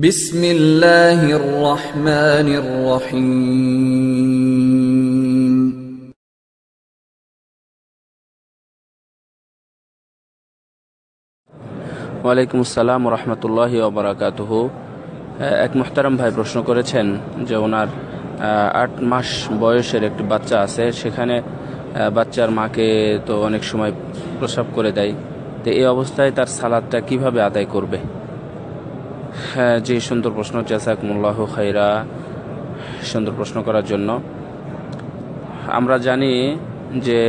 বিসমিল্লাহির রহমানির রহিম। ওয়ালাইকুম আসসালাম রহমতুল্লাহি ওয়া বারাকাতুহু। এক মুহতারাম ভাই প্রশ্ন করেছেন যে ওনার 8 মাস বয়সের একটি বাচ্চা আছে, সেখানে বাচ্চার মাকে তো অনেক সময় প্রসাব করে দেয়, তো এই অবস্থায় তার সালাদটা কিভাবে আদায় করবে? হ্যাঁ জি, সুন্দর প্রশ্ন, জাযাকুমুল্লাহু খাইরা, সুন্দর প্রশ্ন করার জন্য। আমরা জানি যে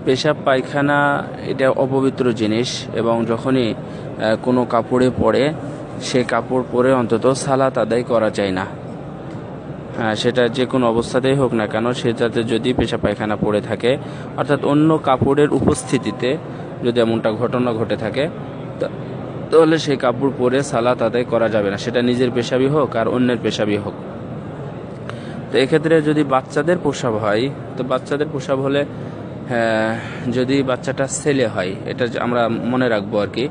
পেশাব পায়খানা এটা অপবিত্র জিনিস, এবং যখনই কোনো কাপড়ে পড়ে সে কাপড় পরে অন্তত সালাত আদায় করা যায় না। সেটা যে কোনো অবস্থাতেই হোক না কেন, সেটাতে যদি পেশাব পায়খানা পড়ে থাকে, অর্থাৎ অন্য কাপড়ের উপস্থিতিতে যদি এমনটা ঘটনা ঘটে থাকে, তাহলে সেই কাপড় পরে সালাত আদায় করা যাবে না, সেটা নিজের পেশাবই হোক আর অন্যের পেশাবই হোক। তো এক্ষেত্রে যদি বাচ্চাদের প্রসাব হয়, তো বাচ্চাদের প্রসাব হলে যদি বাচ্চাটা ছেলে হয়, এটা আমরা মনে রাখবো আর কি,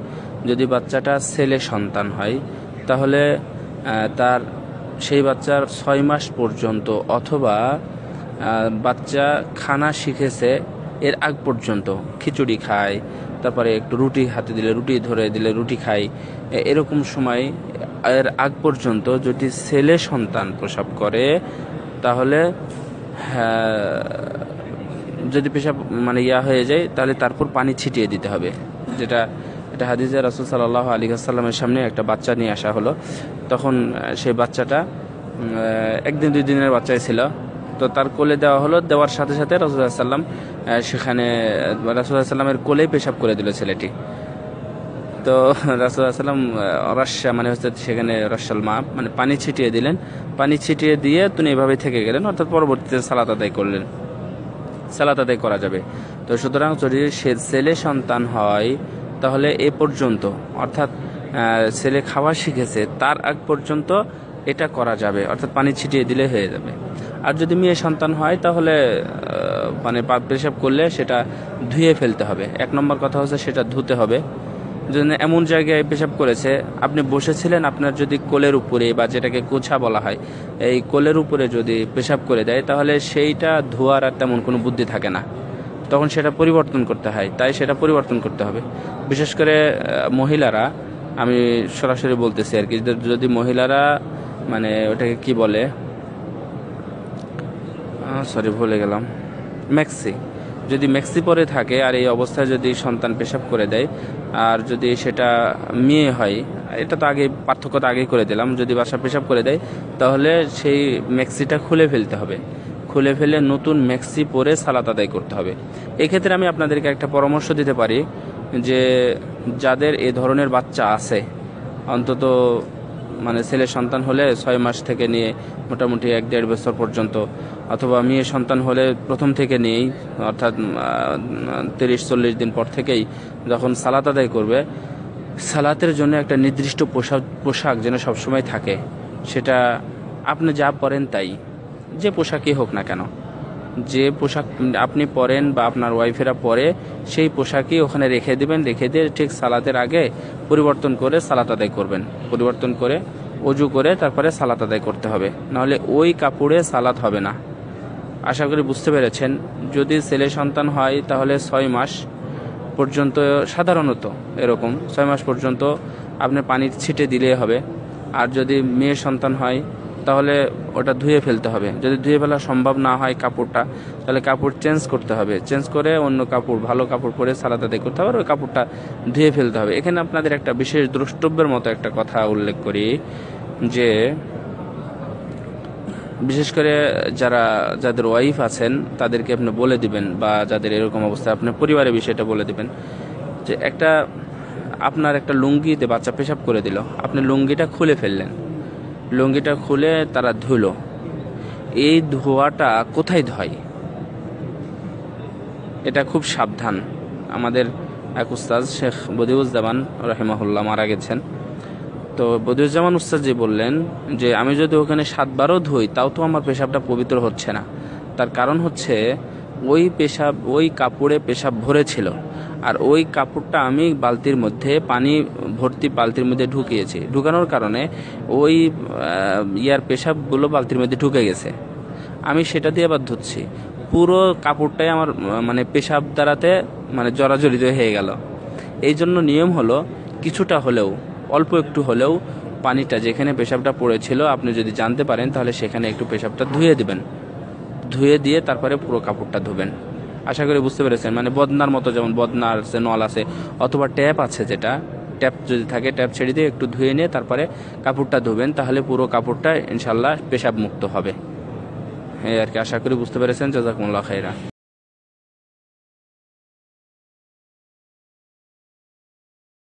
যদি বাচ্চাটা ছেলে সন্তান হয় তাহলে তার সেই বাচ্চার 6 মাস পর্যন্ত, অথবা বাচ্চা খানা শিখেছে এর আগ পর্যন্ত, খিচুড়ি খায়, তারপরে একটু রুটি হাতে দিলে রুটি ধরে দিলে রুটি খায়, এরকম সময় এর আগ পর্যন্ত যদি ছেলে সন্তান প্রসাব করে, তাহলে যদি পেশাব হয়ে যায়, তাহলে তারপর পানি ছিটিয়ে দিতে হবে। এটা হাদিসে রাসূল সাল্লাল্লাহু আলাইহি ওয়াসাল্লামের সামনে একটা বাচ্চা নিয়ে আসা হলো। তখন সেই বাচ্চাটা 1 দিন 2 দিনের বাচ্চাই ছিল। তো তার কোলে দেওয়া হলো, দেওয়ার সাথে সাথে রাসূলুল্লাহ সাল্লাল্লাহু আলাইহি ওয়াসাল্লাম সেখানে রাসূলুল্লাহ সাল্লাল্লাহু আলাইহি ওয়াসাল্লামের কোলেই পেশাব করে দিল ছেলেটি। তো রাসূলুল্লাহ সাল্লাল্লাহু আলাইহি ওয়াসাল্লাম রাশা হচ্ছে সেখানে রসাল মা পানি ছিটিয়ে দিলেন। পানি ছিটিয়ে দিয়ে তিনি এভাবে থেকে গেলেন, অর্থাৎ পরবর্তীতে সালাত আদায় করলেন, সালাত আদায় করা যাবে। তো সুতরাং যদি সে ছেলে সন্তান হয় তাহলে এ পর্যন্ত, অর্থাৎ ছেলে খাওয়া শিখেছে তার আগ পর্যন্ত এটা করা যাবে, অর্থাৎ পানি ছিটিয়ে দিলে হয়ে যাবে। আর যদি মেয়ে সন্তান হয় তাহলে পেশাব করলে সেটা ধুয়ে ফেলতে হবে। 1 নম্বর কথা হচ্ছে সেটা ধুতে হবে। যদি এমন জায়গায় পেশাব করেছে, আপনি বসেছিলেন, আপনার যদি কোলের উপরে, বা যেটাকে কোছা বলা হয়, এই কোলের উপরে যদি পেশাব করে দেয়, তাহলে সেইটা ধোয়ার আর তেমন কোনো বুদ্ধি থাকে না, তখন সেটা পরিবর্তন করতে হয়। তাই সেটা পরিবর্তন করতে হবে। বিশেষ করে মহিলারা, আমি সরাসরি বলতেছি আর কি, যদি মহিলারা ওটাকে কি বলে, ভুলে গেলাম, ম্যাক্সি, যদি ম্যাক্সি পরে থাকে আর এই অবস্থায় যদি সন্তান পেশাব করে দেয়, আর যদি সেটা মেয়ে হয়, এটা তো আগে পার্থক্যটা আগেই করে দিলাম, যদি বাসা পেশাব করে দেয় তাহলে সেই ম্যাক্সিটা খুলে ফেলতে হবে, খুলে ফেলে নতুন ম্যাক্সি পরে সালাত আদায় করতে হবে। এক্ষেত্রে আমি আপনাদেরকে একটা পরামর্শ দিতে পারি যে যাদের এ ধরনের বাচ্চা আছে, অন্তত ছেলে সন্তান হলে 6 মাস থেকে নিয়ে মোটামুটি 1-1.5 বছর পর্যন্ত, অথবা মেয়ে সন্তান হলে প্রথম থেকে নিয়েই, অর্থাৎ 30-40 দিন পর থেকেই যখন সালাত আদায় করবে, সালাতের জন্য একটা নির্দিষ্ট পোশাক যেন সবসময় থাকে। সেটা আপনি যা পরেন তাই, যে পোশাকই হোক না কেন, যে পোশাক আপনি পরেন বা আপনার ওয়াইফেরা পরে, সেই পোশাকই ওখানে রেখে দিবেন, রেখে দিয়ে ঠিক সালাতের আগে পরিবর্তন করে সালাত আদায় করবেন, পরিবর্তন করে ওযু করে তারপরে সালাত আদায় করতে হবে, নাহলে ওই কাপড়ে সালাত হবে না। আশা করি বুঝতে পেরেছেন। যদি ছেলে সন্তান হয় তাহলে 6 মাস পর্যন্ত, সাধারণত এরকম 6 মাস পর্যন্ত আপনি পানি ছিটে দিলেই হবে। আর যদি মেয়ে সন্তান হয় তাহলে ওটা ধুয়ে ফেলতে হবে। যদি ধুয়ে ফেলা সম্ভব না হয় কাপড়টা, তাহলে কাপড় চেঞ্জ করতে হবে, চেঞ্জ করে অন্য কাপড়, ভালো কাপড় পরে সালাত আদায় করতে হবে, আর ওই কাপড়টা ধুয়ে ফেলতে হবে। এখানে আপনাদের একটা বিশেষ দ্রষ্টব্যের মতো একটা কথা উল্লেখ করি, যে বিশেষ করে যাদের ওয়াইফ আছেন তাদেরকে আপনি বলে দিবেন, বা যাদের এরকম অবস্থা, আপনার পরিবারের বিষয়টা বলে দিবেন, যে আপনার একটা লুঙ্গিতে বাচ্চা পেশাব করে দিল, আপনি লুঙ্গিটা খুলে ফেললেন, লুঙ্গিটা খুলে তারা ধুলো, এই ধোয়াটা কোথায় ধয়, এটা খুব সাবধান। আমাদের এক উস্তাদ শেখ বদিউজ্জামান রাহিমাহুল্লাহ মারা গেছেন। তো বদিউজ্জামান উস্তাদজি বললেন যে আমি যদি ওখানে 7 বারও ধুই, তাও তো আমার পেশাবটা পবিত্র হচ্ছে না। তার কারণ হচ্ছে ওই কাপড়ে পেশাব ভরে ছিল, আর ওই কাপড়টা আমি বালতির মধ্যে পানি ভর্তি বালতির মধ্যে ঢুকিয়েছি, ঢুকানোর কারণে ওই ইয়ার পেশাবগুলো বালতির মধ্যে ঢুকে গেছে। আমি সেটা দিয়ে আবার ধুচ্ছি, পুরো কাপড়টাই আমার মানে পেশাব দ্বারাতে মানে জড়াজড়িত হয়ে গেল। এই জন্য নিয়ম হলো কিছুটা হলেও, অল্প একটু হলেও পানিটা যেখানে পেশাবটা পড়েছিল আপনি যদি জানতে পারেন তাহলে সেখানে একটু পেশাবটা ধুয়ে দিবেন, ধুয়ে দিয়ে তারপরে পুরো কাপড়টা ধুবেন। আশা করি বুঝতে পেরেছেন। মানে বদনার মতো, যেমন বদনা আছে, নল আছে, অথবা ট্যাপ আছে, যেটা ট্যাপ যদি থাকে ট্যাপ ছেড়ে দিয়ে একটু ধুয়ে নিয়ে তারপরে কাপড়টা ধুবেন, তাহলে পুরো কাপড়টা ইনশাল্লাহ পেশাব মুক্ত হবে। এই আর কি, আশা করি বুঝতে পেরেছেন। জাযাকুমুল্লাহ খাইরা।